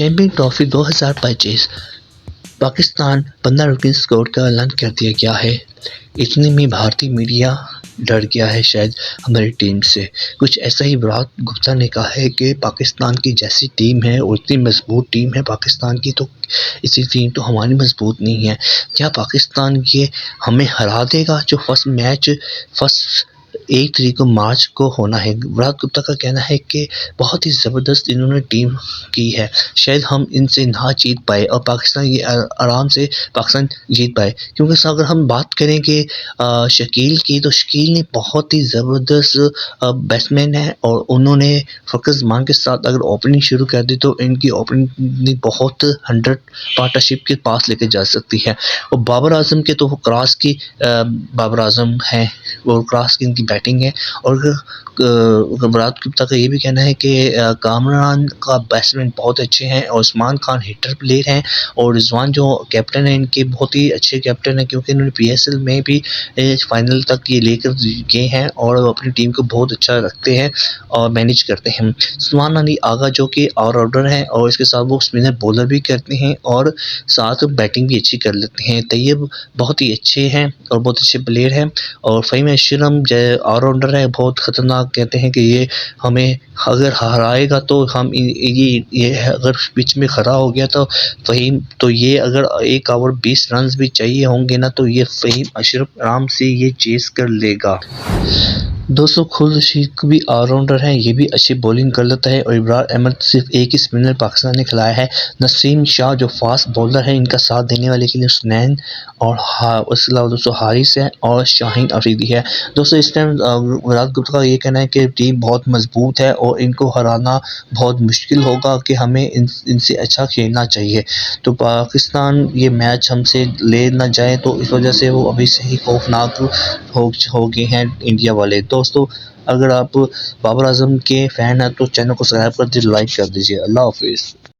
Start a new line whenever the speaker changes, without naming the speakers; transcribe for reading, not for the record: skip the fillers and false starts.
Champion trophy 2025 Pakistan 15 رکنی squad کا اعلان کر دیا گیا ہے۔ اتنے میں بھارتی میڈیا ڈر گیا ہے شاید ہماری ٹیم سے۔ کچھ ایسا ہی وراٹ گپتا نے کہا ہے کہ پاکستان کی جیسی ٹیم ہے اور اتنی مضبوط ٹیم ہے پاکستان کی، تو اسی ٹیم تو ہماری مضبوط نہیں ہے۔ کیا پاکستان یہ ہمیں ہرا دے گا؟ جو فرسٹ میچ 1 تاریخ کو مارچ کو ہونا ہے۔ وراٹ گپتا کا کہنا ہے کہ بہت ہی زبردست انہوں نے ٹیم کی ہے، شاید ہم ان سے نہ جیت پائے اور پاکستان یہ آرام سے پاکستان جیت پائے، کیونکہ اگر ہم بات کریں کہ شکیل کی، تو شکیل نے بہت ہی زبردست بیٹسمین ہے اور انہوں نے فخر زمان کے ساتھ اگر اوپننگ شروع کر دی تو ان کی اوپننگ بہت 100 پارٹنرشپ کے پاس لے کے جا سکتی ہے۔ اور بابر اعظم کے تو وہ کراس کی بابر اعظم ہیں، وہ کراس کی ان کی بیٹنگ ہے۔ اور وراٹ گپتا کا یہ بھی کہنا ہے کہ کامران کا بیٹسمین بہت اچھے ہیں اور عثمان خان ہٹر پلیئر ہیں، اور رضوان جو کیپٹن ہیں ان کے بہت ہی اچھے کیپٹن ہیں، کیونکہ انہوں نے پی ایس ایل میں بھی فائنل تک یہ لے کر گئے ہیں اور اپنی ٹیم کو بہت اچھا رکھتے ہیں اور مینیج کرتے ہیں۔ سلمان علی آغا جو کہ آل راؤنڈر ہیں اور اس کے ساتھ وہ اسپنر بولر بھی کرتے ہیں اور ساتھ بیٹنگ بھی اچھی کر لیتے ہیں۔ طیب بہت ہی اچھے ہیں اور بہت اچھے پلیئر ہیں، اور فہیم اشرم آل راؤنڈر ہے، بہت خطرناک، کہتے ہیں کہ یہ ہمیں اگر ہرائے گا تو ہم یہ اگر پچ میں کھڑا ہو گیا تو فہیم، تو یہ اگر 1 اوور 20 رنز بھی چاہیے ہوں گے نا، تو یہ فہیم اشرف آرام سے یہ چیز کر لے گا۔ دوستو خالد رشید بھی آل راؤنڈر ہیں، یہ بھی اچھی بولنگ کر لیتا ہے، اور ابرار احمد صرف ایک ہی اسپنر پاکستان نے کھلایا ہے۔ نسیم شاہ جو فاسٹ بولر ہیں، ان کا ساتھ دینے والے کے لیے حسنین اور اس کے علاوہ دوستو حارث ہے اور شاہین افریدی ہے۔ دوستو اس ٹائم وراٹ گپتا کا یہ کہنا ہے کہ ٹیم بہت مضبوط ہے اور ان کو ہرانا بہت مشکل ہوگا، کہ ہمیں ان سے اچھا کھیلنا چاہیے، تو پاکستان یہ میچ ہم سے لے نہ جائے، تو اس وجہ سے وہ ابھی سے ہی خوفناک ہو گئے ہیں انڈیا والے۔ دوستو اگر آپ بابر اعظم کے فین ہیں تو چینل کو سبسکرائب کر دیجیے، لائک کر دیجیے۔ اللہ حافظ۔